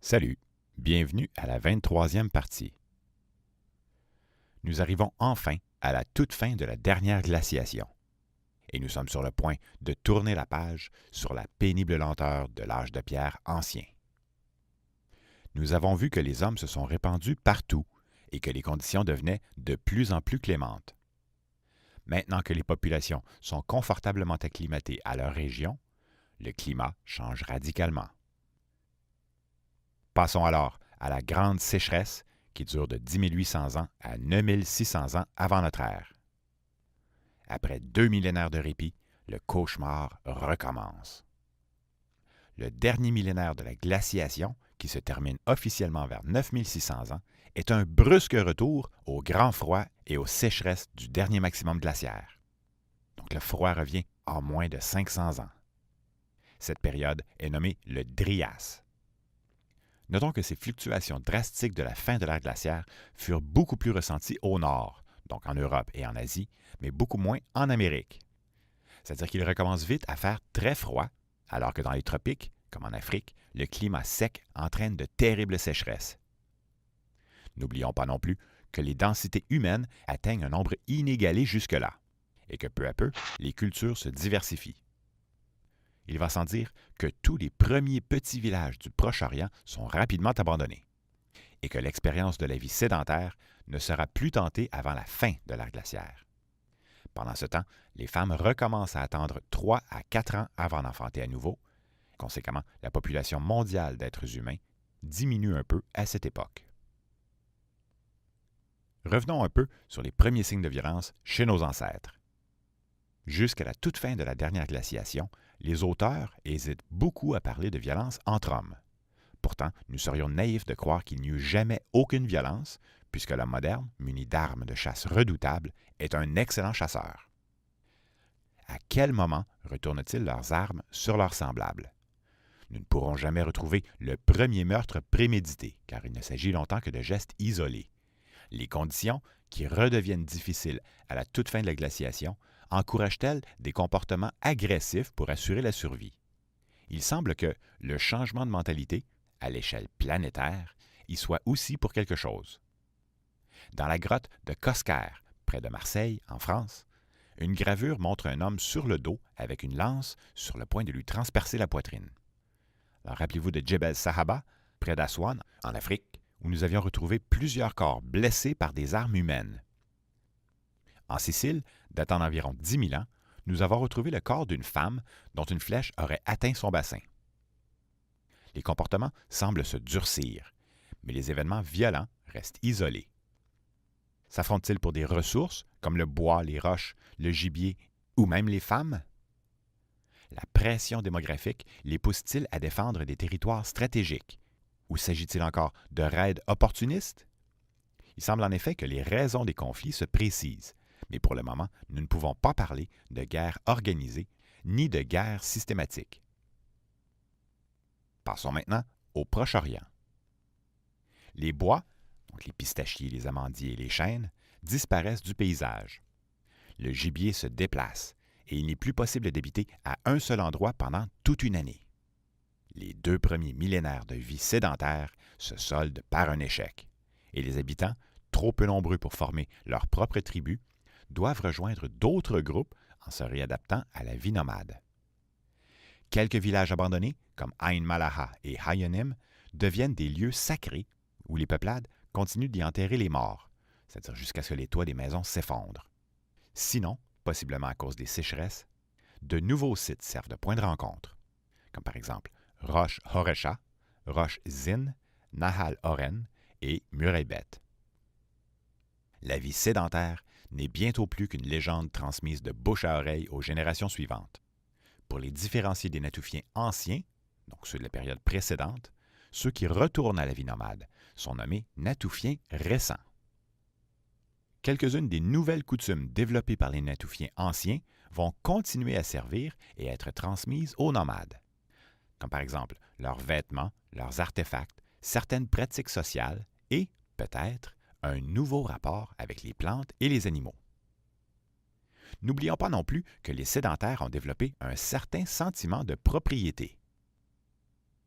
Salut, bienvenue à la 23e partie. Nous arrivons enfin à la toute fin de la dernière glaciation. Et nous sommes sur le point de tourner la page sur la pénible lenteur de l'âge de pierre ancien. Nous avons vu que les hommes se sont répandus partout et que les conditions devenaient de plus en plus clémentes. Maintenant que les populations sont confortablement acclimatées à leur région, le climat change radicalement. Passons alors à la grande sécheresse qui dure de 10 800 ans à 9 600 ans avant notre ère. Après 2 millénaires de répit, le cauchemar recommence. Le dernier millénaire de la glaciation, qui se termine officiellement vers 9 600 ans, est un brusque retour au grand froid et aux sécheresses du dernier maximum glaciaire. Donc le froid revient en moins de 500 ans. Cette période est nommée le Dryas. Notons que ces fluctuations drastiques de la fin de l'ère glaciaire furent beaucoup plus ressenties au nord, donc en Europe et en Asie, mais beaucoup moins en Amérique. C'est-à-dire qu'il recommence vite à faire très froid, alors que dans les tropiques, comme en Afrique, le climat sec entraîne de terribles sécheresses. N'oublions pas non plus que les densités humaines atteignent un nombre inégalé jusque-là, et que peu à peu, les cultures se diversifient. Il va sans dire que tous les premiers petits villages du Proche-Orient sont rapidement abandonnés et que l'expérience de la vie sédentaire ne sera plus tentée avant la fin de l'ère glaciaire. Pendant ce temps, les femmes recommencent à attendre 3 à 4 ans avant d'enfanter à nouveau. Conséquemment, la population mondiale d'êtres humains diminue un peu à cette époque. Revenons un peu sur les premiers signes de violence chez nos ancêtres. Jusqu'à la toute fin de la dernière glaciation, les auteurs hésitent beaucoup à parler de violence entre hommes. Pourtant, nous serions naïfs de croire qu'il n'y eut jamais aucune violence, puisque l'homme moderne, muni d'armes de chasse redoutables, est un excellent chasseur. À quel moment retournent-ils leurs armes sur leurs semblables? Nous ne pourrons jamais retrouver le premier meurtre prémédité, car il ne s'agit longtemps que de gestes isolés. Les conditions, qui redeviennent difficiles à la toute fin de la glaciation, encouragent-elles des comportements agressifs pour assurer la survie? Il semble que le changement de mentalité, à l'échelle planétaire, y soit aussi pour quelque chose. Dans la grotte de Cosquer, près de Marseille, en France, une gravure montre un homme sur le dos avec une lance sur le point de lui transpercer la poitrine. Alors, rappelez-vous de Djebel Sahaba, près d'Aswan, en Afrique, où nous avions retrouvé plusieurs corps blessés par des armes humaines. En Sicile, datant d'environ 10 000 ans, nous avons retrouvé le corps d'une femme dont une flèche aurait atteint son bassin. Les comportements semblent se durcir, mais les événements violents restent isolés. S'affrontent-ils pour des ressources, comme le bois, les roches, le gibier ou même les femmes? La pression démographique les pousse-t-il à défendre des territoires stratégiques? Ou s'agit-il encore de raids opportunistes? Il semble en effet que les raisons des conflits se précisent, mais pour le moment, nous ne pouvons pas parler de guerre organisée ni de guerre systématique. Passons maintenant au Proche-Orient. Les bois, donc les pistachiers, les amandiers et les chênes, disparaissent du paysage. Le gibier se déplace et il n'est plus possible d'habiter à un seul endroit pendant toute une année. Les 2 premiers millénaires de vie sédentaire se soldent par un échec, et les habitants, trop peu nombreux pour former leur propre tribu, doivent rejoindre d'autres groupes en se réadaptant à la vie nomade. Quelques villages abandonnés, comme Ain Malaha et Hayonim, deviennent des lieux sacrés où les peuplades continuent d'y enterrer les morts, c'est-à-dire jusqu'à ce que les toits des maisons s'effondrent. Sinon, possiblement à cause des sécheresses, de nouveaux sites servent de point de rencontre, comme par exemple Rosh Horesha, Rosh Zin, Nahal Oren et Muraybet. La vie sédentaire n'est bientôt plus qu'une légende transmise de bouche à oreille aux générations suivantes. Pour les différencier des Natoufiens anciens, donc ceux de la période précédente, ceux qui retournent à la vie nomade sont nommés Natoufiens récents. Quelques-unes des nouvelles coutumes développées par les Natoufiens anciens vont continuer à servir et à être transmises aux nomades, comme par exemple leurs vêtements, leurs artefacts, certaines pratiques sociales et, peut-être, un nouveau rapport avec les plantes et les animaux. N'oublions pas non plus que les sédentaires ont développé un certain sentiment de propriété.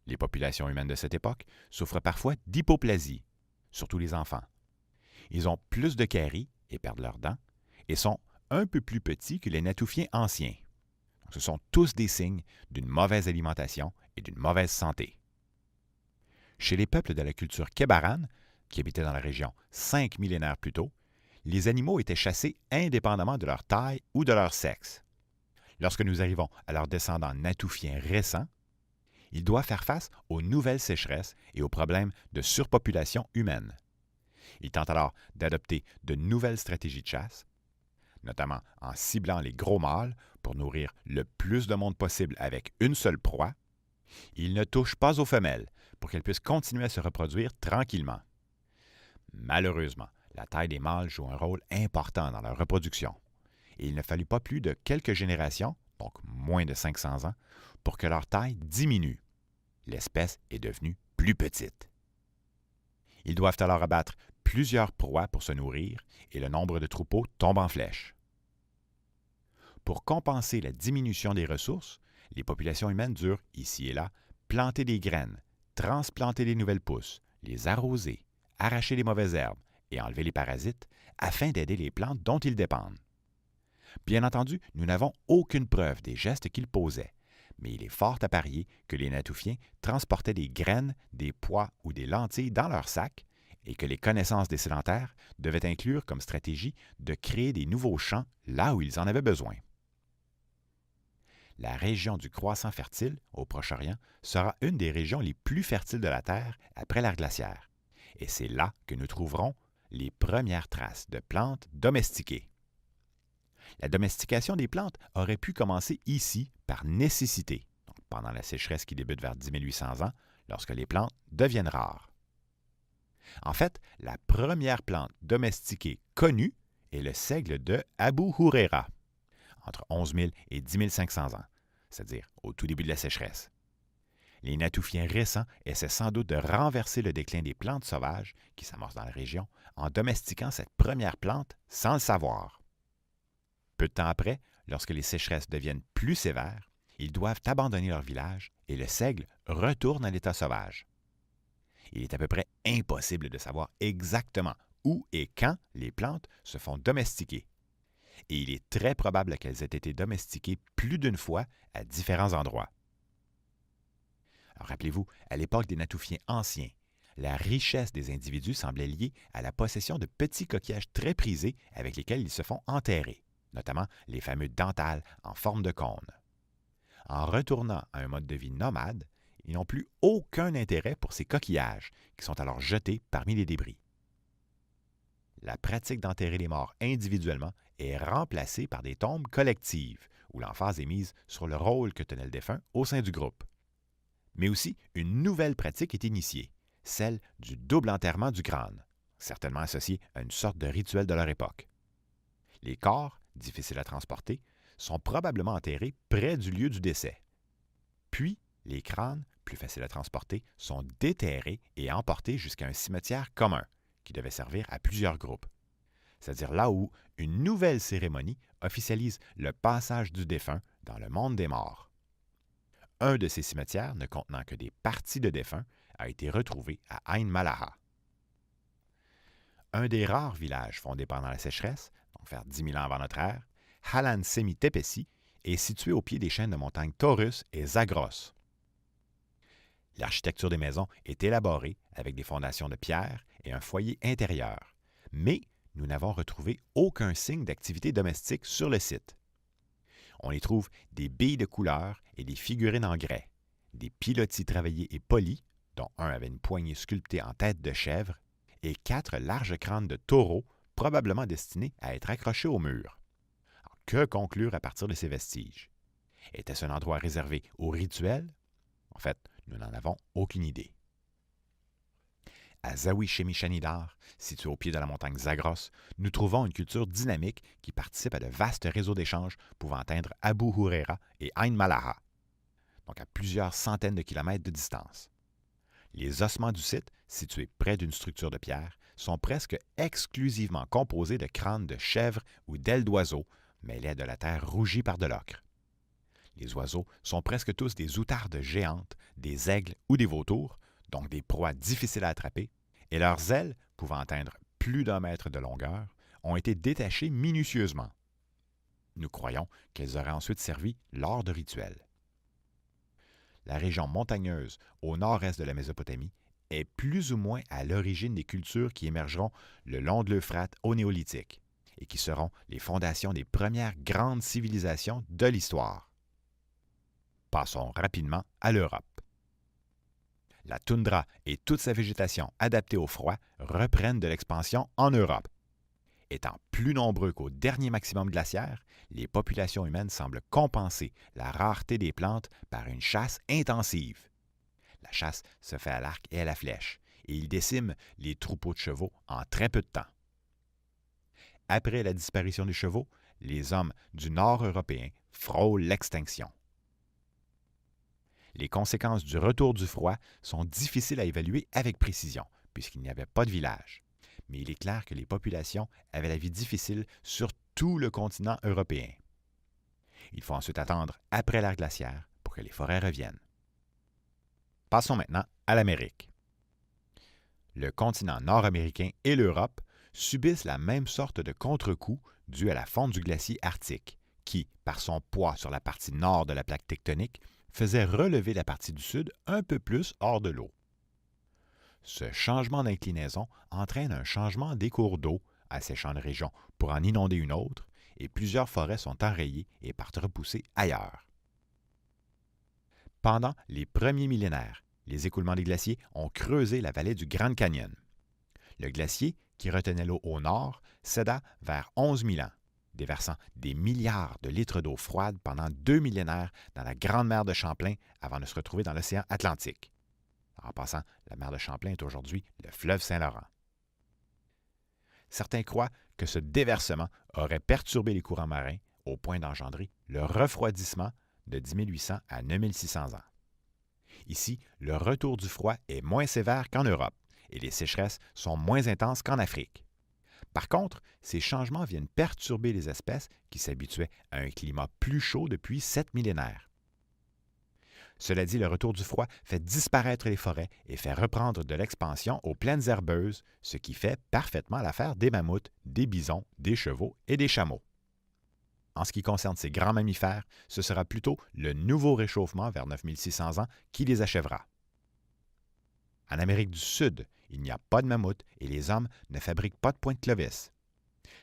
Les populations humaines de cette époque souffrent parfois d'hypoplasie, surtout les enfants. Ils ont plus de caries et perdent leurs dents et sont un peu plus petits que les Natoufiens anciens. Donc, ce sont tous des signes d'une mauvaise alimentation et d'une mauvaise santé. Chez les peuples de la culture Kebaran, qui habitaient dans la région 5 millénaires plus tôt, les animaux étaient chassés indépendamment de leur taille ou de leur sexe. Lorsque nous arrivons à leurs descendants natoufiens récents, ils doivent faire face aux nouvelles sécheresses et aux problèmes de surpopulation humaine. Ils tentent alors d'adopter de nouvelles stratégies de chasse, notamment en ciblant les gros mâles pour nourrir le plus de monde possible avec une seule proie. Ils ne touchent pas aux femelles pour qu'elles puissent continuer à se reproduire tranquillement. Malheureusement, la taille des mâles joue un rôle important dans leur reproduction. Et il ne fallut pas plus de quelques générations, donc moins de 500 ans, pour que leur taille diminue. L'espèce est devenue plus petite. Ils doivent alors abattre plusieurs proies pour se nourrir et le nombre de troupeaux tombe en flèche. Pour compenser la diminution des ressources, les populations humaines durent, ici et là, planter des graines, transplanter des nouvelles pousses, les arroser, arracher les mauvaises herbes et enlever les parasites afin d'aider les plantes dont ils dépendent. Bien entendu, nous n'avons aucune preuve des gestes qu'ils posaient, mais il est fort à parier que les Natoufiens transportaient des graines, des pois ou des lentilles dans leurs sacs et que les connaissances des sédentaires devaient inclure comme stratégie de créer des nouveaux champs là où ils en avaient besoin. La région du croissant fertile, au Proche-Orient, sera une des régions les plus fertiles de la Terre après l'ère glaciaire. Et c'est là que nous trouverons les premières traces de plantes domestiquées. La domestication des plantes aurait pu commencer ici par nécessité, donc pendant la sécheresse qui débute vers 10 800 ans, lorsque les plantes deviennent rares. En fait, la première plante domestiquée connue est le seigle de Abu Huraira, entre 11 000 et 10 500 ans, c'est-à-dire au tout début de la sécheresse. Les Natoufiens récents essaient sans doute de renverser le déclin des plantes sauvages qui s'amorcent dans la région en domestiquant cette première plante sans le savoir. Peu de temps après, lorsque les sécheresses deviennent plus sévères, ils doivent abandonner leur village et le seigle retourne à l'état sauvage. Il est à peu près impossible de savoir exactement où et quand les plantes se font domestiquer. Et il est très probable qu'elles aient été domestiquées plus d'une fois à différents endroits. Alors, rappelez-vous, à l'époque des Natoufiens anciens, la richesse des individus semblait liée à la possession de petits coquillages très prisés avec lesquels ils se font enterrer, notamment les fameux dentales en forme de cône. En retournant à un mode de vie nomade, ils n'ont plus aucun intérêt pour ces coquillages, qui sont alors jetés parmi les débris. La pratique d'enterrer les morts individuellement est remplacée par des tombes collectives, où l'emphase est mise sur le rôle que tenait le défunt au sein du groupe. Mais aussi, une nouvelle pratique est initiée, celle du double enterrement du crâne, certainement associée à une sorte de rituel de leur époque. Les corps, difficiles à transporter, sont probablement enterrés près du lieu du décès. Puis, les crânes, plus faciles à transporter, sont déterrés et emportés jusqu'à un cimetière commun, qui devait servir à plusieurs groupes. C'est-à-dire là où une nouvelle cérémonie officialise le passage du défunt dans le monde des morts. Un de ces cimetières, ne contenant que des parties de défunts, a été retrouvé à Ain Malaha. Un des rares villages fondés pendant la sécheresse, donc vers 10 000 ans avant notre ère, Halan Semi Tepesi, est situé au pied des chaînes de montagnes Taurus et Zagros. L'architecture des maisons est élaborée avec des fondations de pierre et un foyer intérieur, mais nous n'avons retrouvé aucun signe d'activité domestique sur le site. On y trouve des billes de couleur et des figurines en grès, des pilotis travaillés et polis, dont un avait une poignée sculptée en tête de chèvre, et 4 larges crânes de taureaux, probablement destinés à être accrochés au mur. Alors, que conclure à partir de ces vestiges? Était-ce un endroit réservé aux rituels? En fait, nous n'en avons aucune idée. À Zawi Shemi-Shanidar, situé au pied de la montagne Zagros, nous trouvons une culture dynamique qui participe à de vastes réseaux d'échanges pouvant atteindre Abu Huraira et Ain Malaha, donc à plusieurs centaines de kilomètres de distance. Les ossements du site, situés près d'une structure de pierre, sont presque exclusivement composés de crânes de chèvres ou d'ailes d'oiseaux, mêlés de la terre rougie par de l'ocre. Les oiseaux sont presque tous des outardes géantes, des aigles ou des vautours, donc des proies difficiles à attraper, et leurs ailes, pouvant atteindre plus d'1 mètre de longueur, ont été détachées minutieusement. Nous croyons qu'elles auraient ensuite servi lors de rituels. La région montagneuse au nord-est de la Mésopotamie est plus ou moins à l'origine des cultures qui émergeront le long de l'Euphrate au Néolithique et qui seront les fondations des premières grandes civilisations de l'histoire. Passons rapidement à l'Europe. La toundra et toute sa végétation adaptée au froid reprennent de l'expansion en Europe. Étant plus nombreux qu'au dernier maximum glaciaire, les populations humaines semblent compenser la rareté des plantes par une chasse intensive. La chasse se fait à l'arc et à la flèche, et ils déciment les troupeaux de chevaux en très peu de temps. Après la disparition des chevaux, les hommes du nord européen frôlent l'extinction. Les conséquences du retour du froid sont difficiles à évaluer avec précision, puisqu'il n'y avait pas de village. Mais il est clair que les populations avaient la vie difficile sur tout le continent européen. Il faut ensuite attendre après l'ère glaciaire pour que les forêts reviennent. Passons maintenant à l'Amérique. Le continent nord-américain et l'Europe subissent la même sorte de contre-coup dû à la fonte du glacier arctique, qui, par son poids sur la partie nord de la plaque tectonique, faisait relever la partie du sud un peu plus hors de l'eau. Ce changement d'inclinaison entraîne un changement des cours d'eau, asséchant une région pour en inonder une autre, et plusieurs forêts sont enrayées et partent repousser ailleurs. Pendant les premiers millénaires, les écoulements des glaciers ont creusé la vallée du Grand Canyon. Le glacier, qui retenait l'eau au nord, céda vers 11 000 ans, déversant des milliards de litres d'eau froide pendant 2 millénaires dans la Grande mer de Champlain avant de se retrouver dans l'océan Atlantique. En passant, la mer de Champlain est aujourd'hui le fleuve Saint-Laurent. Certains croient que ce déversement aurait perturbé les courants marins au point d'engendrer le refroidissement de 10 800 à 9 600 ans. Ici, le retour du froid est moins sévère qu'en Europe et les sécheresses sont moins intenses qu'en Afrique. Par contre, ces changements viennent perturber les espèces qui s'habituaient à un climat plus chaud depuis 7 millénaires. Cela dit, le retour du froid fait disparaître les forêts et fait reprendre de l'expansion aux plaines herbeuses, ce qui fait parfaitement l'affaire des mammouths, des bisons, des chevaux et des chameaux. En ce qui concerne ces grands mammifères, ce sera plutôt le nouveau réchauffement vers 9600 ans qui les achèvera. En Amérique du Sud, il n'y a pas de mammouth et les hommes ne fabriquent pas de points de Clovis.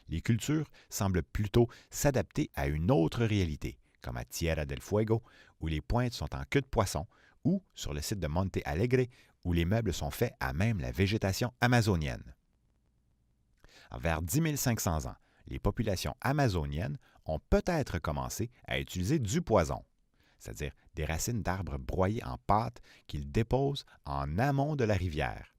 Les cultures semblent plutôt s'adapter à une autre réalité, comme à Tierra del Fuego, où les pointes sont en queue de poisson, ou sur le site de Monte Alegre, où les meubles sont faits à même la végétation amazonienne. Vers 10 500 ans, les populations amazoniennes ont peut-être commencé à utiliser du poison, c'est-à-dire des racines d'arbres broyées en pâte qu'ils déposent en amont de la rivière.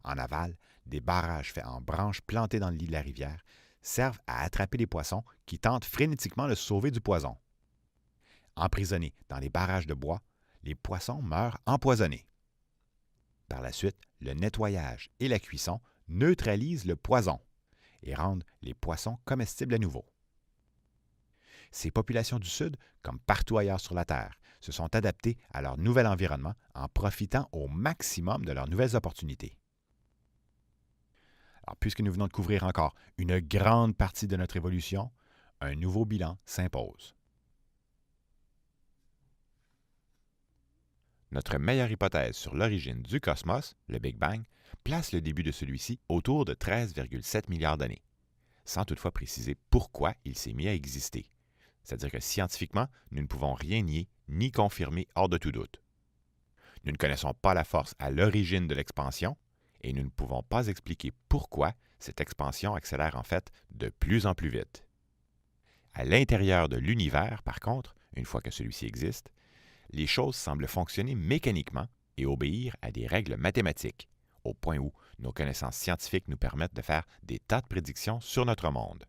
En aval, des barrages faits en branches plantées dans le lit de la rivière servent à attraper les poissons qui tentent frénétiquement de se sauver du poison. Emprisonnés dans les barrages de bois, les poissons meurent empoisonnés. Par la suite, le nettoyage et la cuisson neutralisent le poison et rendent les poissons comestibles à nouveau. Ces populations du Sud, comme partout ailleurs sur la Terre, se sont adaptées à leur nouvel environnement en profitant au maximum de leurs nouvelles opportunités. Alors, puisque nous venons de couvrir encore une grande partie de notre évolution, un nouveau bilan s'impose. Notre meilleure hypothèse sur l'origine du cosmos, le Big Bang, place le début de celui-ci autour de 13,7 milliards d'années, sans toutefois préciser pourquoi il s'est mis à exister. C'est-à-dire que scientifiquement, nous ne pouvons rien nier ni confirmer hors de tout doute. Nous ne connaissons pas la force à l'origine de l'expansion et nous ne pouvons pas expliquer pourquoi cette expansion accélère en fait de plus en plus vite. À l'intérieur de l'univers, par contre, une fois que celui-ci existe, les choses semblent fonctionner mécaniquement et obéir à des règles mathématiques, au point où nos connaissances scientifiques nous permettent de faire des tas de prédictions sur notre monde.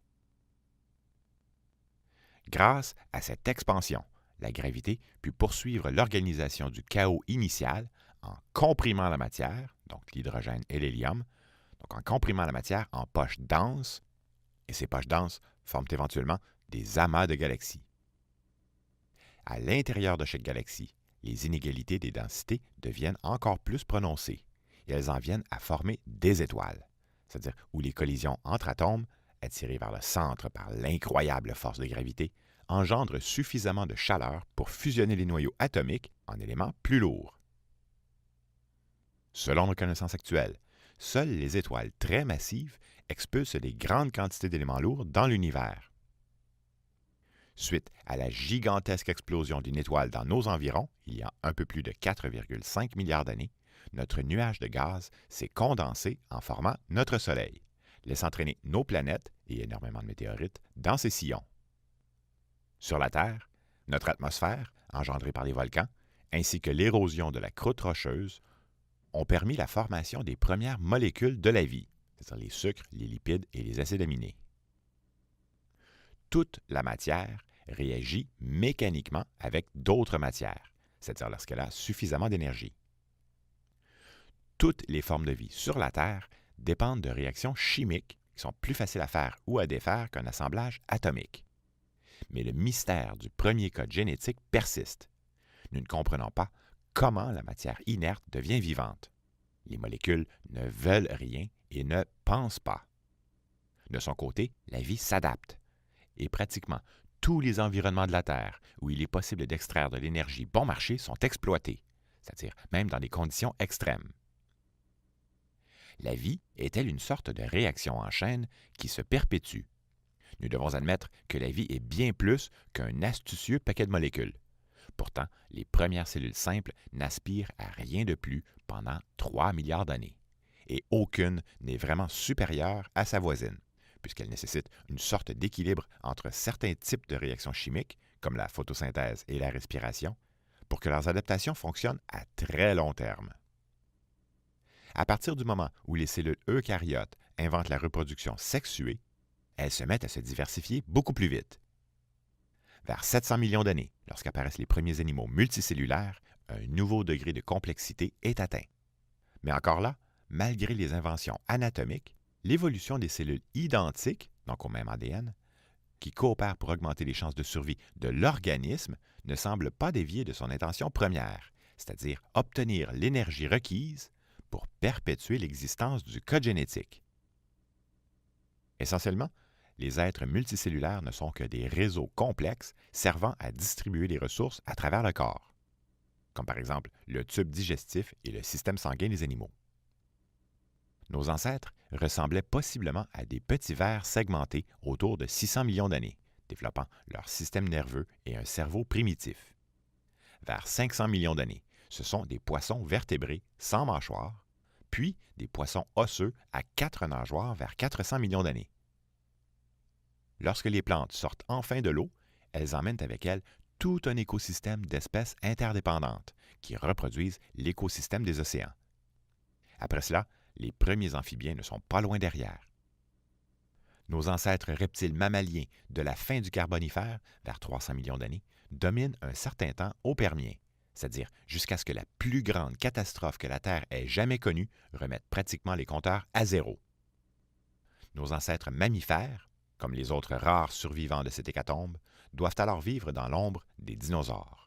Grâce à cette expansion, la gravité put poursuivre l'organisation du chaos initial en comprimant la matière, donc l'hydrogène et l'hélium, donc en comprimant la matière en poches denses, et ces poches denses forment éventuellement des amas de galaxies. À l'intérieur de chaque galaxie, les inégalités des densités deviennent encore plus prononcées et elles en viennent à former des étoiles, c'est-à-dire où les collisions entre atomes, attirés vers le centre par l'incroyable force de gravité, engendrent suffisamment de chaleur pour fusionner les noyaux atomiques en éléments plus lourds. Selon nos connaissances actuelles, seules les étoiles très massives expulsent des grandes quantités d'éléments lourds dans l'univers. Suite à la gigantesque explosion d'une étoile dans nos environs, il y a un peu plus de 4,5 milliards d'années, notre nuage de gaz s'est condensé en formant notre Soleil, laissant traîner nos planètes et énormément de météorites dans ces sillons. Sur la Terre, notre atmosphère, engendrée par les volcans, ainsi que l'érosion de la croûte rocheuse, ont permis la formation des premières molécules de la vie, c'est-à-dire les sucres, les lipides et les acides aminés. Toute la matière réagit mécaniquement avec d'autres matières, c'est-à-dire lorsqu'elle a suffisamment d'énergie. Toutes les formes de vie sur la Terre dépendent de réactions chimiques qui sont plus faciles à faire ou à défaire qu'un assemblage atomique. Mais le mystère du premier code génétique persiste. Nous ne comprenons pas comment la matière inerte devient vivante. Les molécules ne veulent rien et ne pensent pas. De son côté, la vie s'adapte. Et pratiquement tous les environnements de la Terre où il est possible d'extraire de l'énergie bon marché sont exploités, c'est-à-dire même dans des conditions extrêmes. La vie est-elle une sorte de réaction en chaîne qui se perpétue? Nous devons admettre que la vie est bien plus qu'un astucieux paquet de molécules. Pourtant, les premières cellules simples n'aspirent à rien de plus pendant 3 milliards d'années. Et aucune n'est vraiment supérieure à sa voisine, puisqu'elle nécessite une sorte d'équilibre entre certains types de réactions chimiques, comme la photosynthèse et la respiration, pour que leurs adaptations fonctionnent à très long terme. À partir du moment où les cellules eucaryotes inventent la reproduction sexuée, elles se mettent à se diversifier beaucoup plus vite. Vers 700 millions d'années, lorsqu'apparaissent les premiers animaux multicellulaires, un nouveau degré de complexité est atteint. Mais encore là, malgré les inventions anatomiques, l'évolution des cellules identiques, donc au même ADN, qui coopèrent pour augmenter les chances de survie de l'organisme, ne semble pas dévier de son intention première, c'est-à-dire obtenir l'énergie requise pour perpétuer l'existence du code génétique. Essentiellement, les êtres multicellulaires ne sont que des réseaux complexes servant à distribuer les ressources à travers le corps, comme par exemple le tube digestif et le système sanguin des animaux. Nos ancêtres ressemblaient possiblement à des petits vers segmentés autour de 600 millions d'années, développant leur système nerveux et un cerveau primitif. Vers 500 millions d'années, ce sont des poissons vertébrés sans mâchoire, puis des poissons osseux à 4 nageoires vers 400 millions d'années. Lorsque les plantes sortent enfin de l'eau, elles emmènent avec elles tout un écosystème d'espèces interdépendantes qui reproduisent l'écosystème des océans. Après cela, les premiers amphibiens ne sont pas loin derrière. Nos ancêtres reptiles mammaliens de la fin du Carbonifère, vers 300 millions d'années, dominent un certain temps au Permien, c'est-à-dire jusqu'à ce que la plus grande catastrophe que la Terre ait jamais connue remette pratiquement les compteurs à zéro. Nos ancêtres mammifères, comme les autres rares survivants de cette hécatombe, doivent alors vivre dans l'ombre des dinosaures.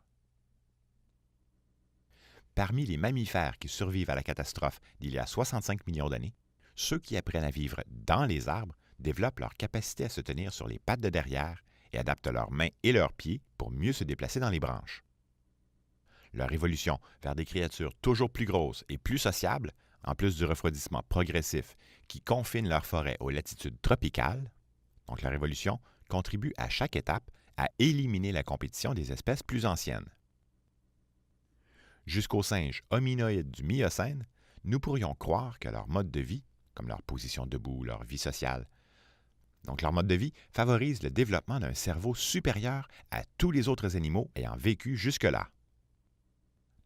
Parmi les mammifères qui survivent à la catastrophe d'il y a 65 millions d'années, ceux qui apprennent à vivre dans les arbres développent leur capacité à se tenir sur les pattes de derrière et adaptent leurs mains et leurs pieds pour mieux se déplacer dans les branches. Leur évolution vers des créatures toujours plus grosses et plus sociables, en plus du refroidissement progressif qui confine leur forêt aux latitudes tropicales, donc leur évolution contribue à chaque étape à éliminer la compétition des espèces plus anciennes. Jusqu'aux singes hominoïdes du Miocène, nous pourrions croire que leur mode de vie, comme leur position debout, leur vie sociale, donc leur mode de vie favorise le développement d'un cerveau supérieur à tous les autres animaux ayant vécu jusque-là.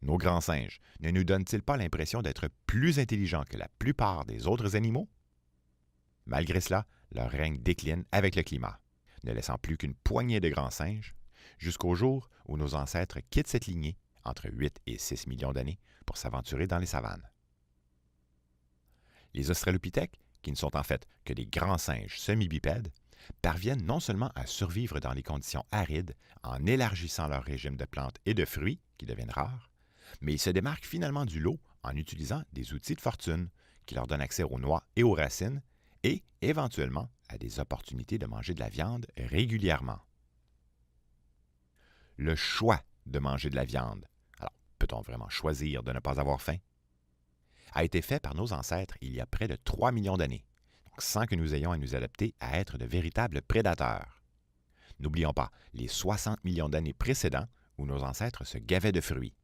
Nos grands singes ne nous donnent-ils pas l'impression d'être plus intelligents que la plupart des autres animaux? Malgré cela, leur règne décline avec le climat, ne laissant plus qu'une poignée de grands singes, jusqu'au jour où nos ancêtres quittent cette lignée, entre 8 et 6 millions d'années, pour s'aventurer dans les savanes. Les australopithèques, qui ne sont en fait que des grands singes semi-bipèdes, parviennent non seulement à survivre dans les conditions arides en élargissant leur régime de plantes et de fruits, qui deviennent rares, mais ils se démarquent finalement du lot en utilisant des outils de fortune qui leur donnent accès aux noix et aux racines et, éventuellement, à des opportunités de manger de la viande régulièrement. Le choix de manger de la viande, alors peut-on vraiment choisir de ne pas avoir faim, a été fait par nos ancêtres il y a près de 3 millions d'années, donc sans que nous ayons à nous adapter à être de véritables prédateurs. N'oublions pas les 60 millions d'années précédentes où nos ancêtres se gavaient de fruits.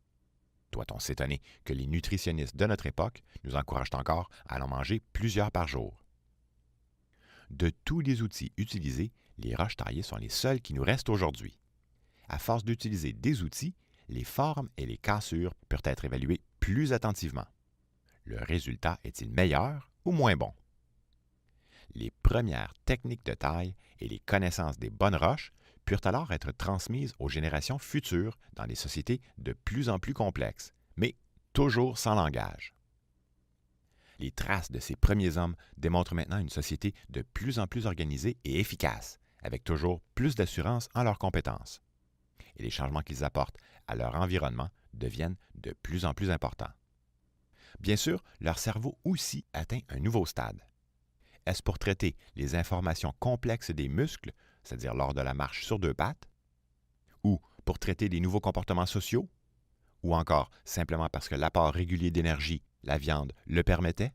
Doit-on s'étonner que les nutritionnistes de notre époque nous encouragent encore à en manger plusieurs par jour? De tous les outils utilisés, les roches taillées sont les seuls qui nous restent aujourd'hui. À force d'utiliser des outils, les formes et les cassures peuvent être évaluées plus attentivement. Le résultat est-il meilleur ou moins bon? Les premières techniques de taille et les connaissances des bonnes roches purent alors être transmises aux générations futures dans des sociétés de plus en plus complexes, mais toujours sans langage. Les traces de ces premiers hommes démontrent maintenant une société de plus en plus organisée et efficace, avec toujours plus d'assurance en leurs compétences. Et les changements qu'ils apportent à leur environnement deviennent de plus en plus importants. Bien sûr, leur cerveau aussi atteint un nouveau stade. Est-ce pour traiter les informations complexes des muscles, c'est-à-dire lors de la marche sur deux pattes, ou pour traiter les nouveaux comportements sociaux, ou encore simplement parce que l'apport régulier d'énergie, la viande, le permettait?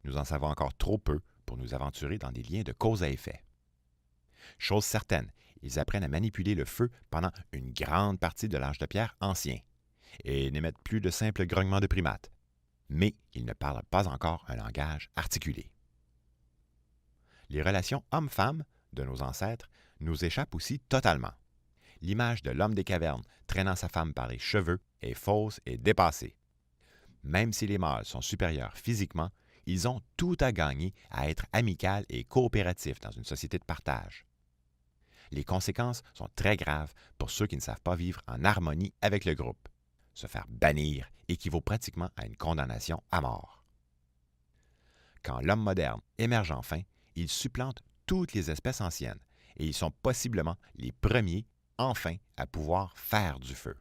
Nous en savons encore trop peu pour nous aventurer dans des liens de cause à effet. Chose certaine, ils apprennent à manipuler le feu pendant une grande partie de l'âge de pierre ancien et n'émettent plus de simples grognements de primates, mais ils ne parlent pas encore un langage articulé. Les relations homme-femme de nos ancêtres nous échappent aussi totalement. L'image de l'homme des cavernes traînant sa femme par les cheveux est fausse et dépassée. Même si les mâles sont supérieurs physiquement, ils ont tout à gagner à être amicaux et coopératifs dans une société de partage. Les conséquences sont très graves pour ceux qui ne savent pas vivre en harmonie avec le groupe. Se faire bannir équivaut pratiquement à une condamnation à mort. Quand l'homme moderne émerge enfin, il supplante toutes les espèces anciennes et ils sont possiblement les premiers, enfin, à pouvoir faire du feu.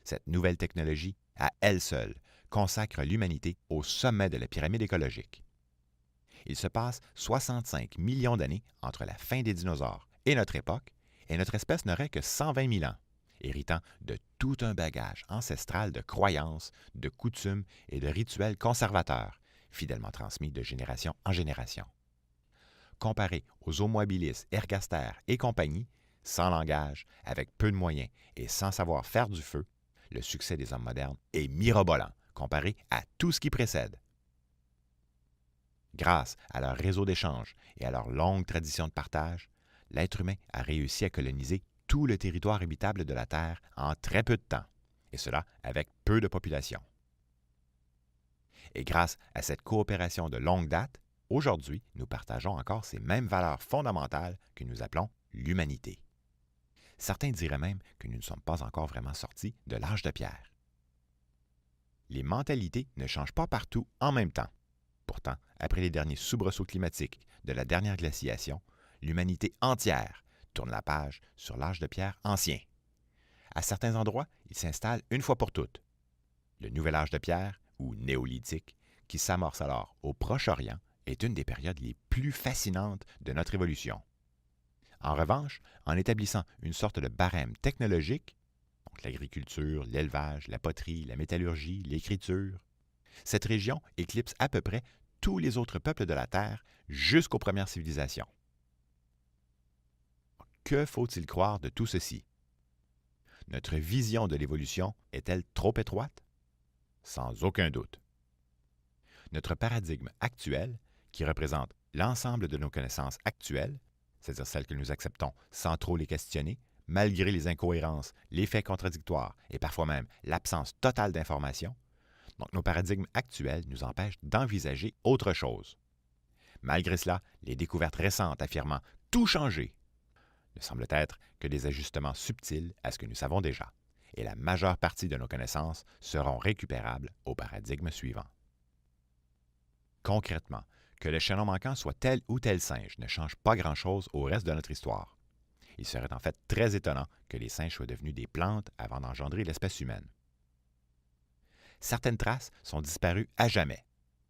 Cette nouvelle technologie, à elle seule, consacre l'humanité au sommet de la pyramide écologique. Il se passe 65 millions d'années entre la fin des dinosaures et notre époque, et notre espèce n'aurait que 120 000 ans, héritant de tout un bagage ancestral de croyances, de coutumes et de rituels conservateurs, fidèlement transmis de génération en génération. Comparé aux Homo habilis, ergaster et compagnie, sans langage, avec peu de moyens et sans savoir faire du feu, le succès des hommes modernes est mirobolant comparé à tout ce qui précède. Grâce à leur réseau d'échanges et à leur longue tradition de partage, l'être humain a réussi à coloniser tout le territoire habitable de la Terre en très peu de temps, et cela avec peu de population. Et grâce à cette coopération de longue date, aujourd'hui, nous partageons encore ces mêmes valeurs fondamentales que nous appelons l'humanité. Certains diraient même que nous ne sommes pas encore vraiment sortis de l'âge de pierre. Les mentalités ne changent pas partout en même temps. Pourtant, après les derniers soubresauts climatiques de la dernière glaciation, l'humanité entière tourne la page sur l'âge de pierre ancien. À certains endroits, il s'installe une fois pour toutes. Le nouvel âge de pierre, ou néolithique, qui s'amorce alors au Proche-Orient, est une des périodes les plus fascinantes de notre évolution. En revanche, en établissant une sorte de barème technologique, donc l'agriculture, l'élevage, la poterie, la métallurgie, l'écriture, cette région éclipse à peu près tous les autres peuples de la Terre jusqu'aux premières civilisations. Que faut-il croire de tout ceci? Notre vision de l'évolution est-elle trop étroite? Sans aucun doute. Notre paradigme actuel, qui représente l'ensemble de nos connaissances actuelles, c'est-à-dire celles que nous acceptons sans trop les questionner, malgré les incohérences, les faits contradictoires et parfois même l'absence totale d'informations, donc nos paradigmes actuels nous empêchent d'envisager autre chose. Malgré cela, les découvertes récentes affirmant « tout changer » ne semblent être que des ajustements subtils à ce que nous savons déjà, et la majeure partie de nos connaissances seront récupérables au paradigme suivant. Concrètement, Que le chaînon manquant soit tel ou tel singe ne change pas grand-chose au reste de notre histoire. Il serait en fait très étonnant que les singes soient devenus des plantes avant d'engendrer l'espèce humaine. Certaines traces sont disparues à jamais,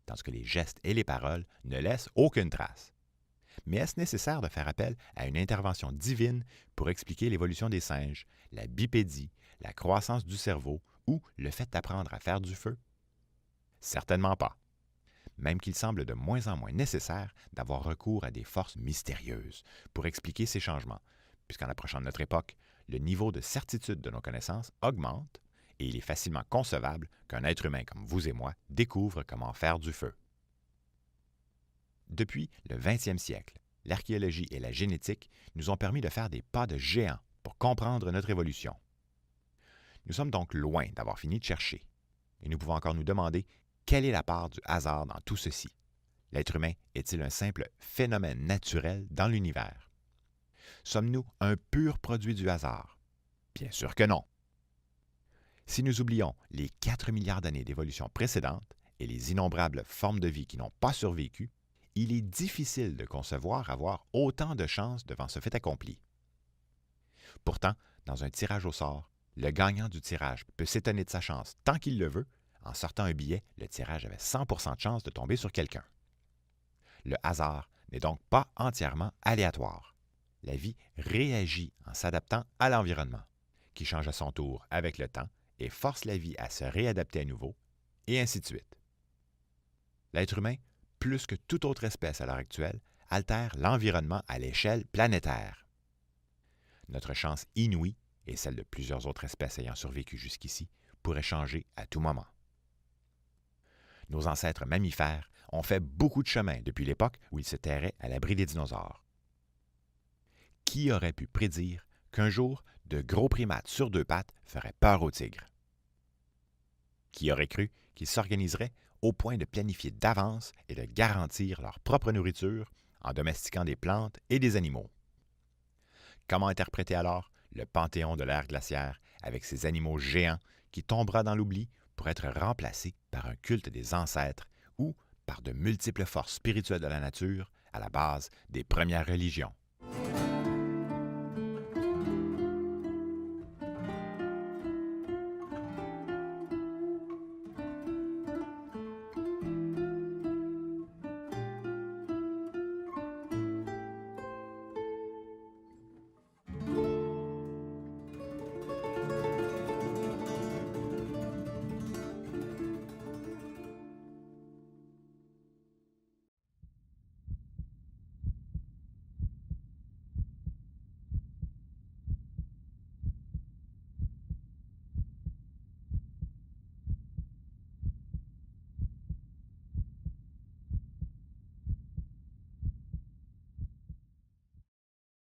tandis que les gestes et les paroles ne laissent aucune trace. Mais est-ce nécessaire de faire appel à une intervention divine pour expliquer l'évolution des singes, la bipédie, la croissance du cerveau ou le fait d'apprendre à faire du feu? Certainement pas. Même qu'il semble de moins en moins nécessaire d'avoir recours à des forces mystérieuses pour expliquer ces changements, puisqu'en approchant de notre époque, le niveau de certitude de nos connaissances augmente et il est facilement concevable qu'un être humain comme vous et moi découvre comment faire du feu. Depuis le 20e siècle, l'archéologie et la génétique nous ont permis de faire des pas de géant pour comprendre notre évolution. Nous sommes donc loin d'avoir fini de chercher, et nous pouvons encore nous demander quelle est la part du hasard dans tout ceci. L'être humain est-il un simple phénomène naturel dans l'univers? Sommes-nous un pur produit du hasard? Bien sûr que non. Si nous oublions les 4 milliards d'années d'évolution précédentes et les innombrables formes de vie qui n'ont pas survécu, il est difficile de concevoir avoir autant de chances devant ce fait accompli. Pourtant, dans un tirage au sort, le gagnant du tirage peut s'étonner de sa chance tant qu'il le veut. En sortant un billet, le tirage avait 100% de chance de tomber sur quelqu'un. Le hasard n'est donc pas entièrement aléatoire. La vie réagit en s'adaptant à l'environnement, qui change à son tour avec le temps et force la vie à se réadapter à nouveau, et ainsi de suite. L'être humain, plus que toute autre espèce à l'heure actuelle, altère l'environnement à l'échelle planétaire. Notre chance inouïe, et celle de plusieurs autres espèces ayant survécu jusqu'ici, pourrait changer à tout moment. Nos ancêtres mammifères ont fait beaucoup de chemin depuis l'époque où ils se terraient à l'abri des dinosaures. Qui aurait pu prédire qu'un jour, de gros primates sur 2 pattes feraient peur aux tigres? Qui aurait cru qu'ils s'organiseraient au point de planifier d'avance et de garantir leur propre nourriture en domestiquant des plantes et des animaux? Comment interpréter alors le panthéon de l'ère glaciaire avec ces animaux géants qui tombera dans l'oubli pour être remplacé par un culte des ancêtres ou par de multiples forces spirituelles de la nature à la base des premières religions?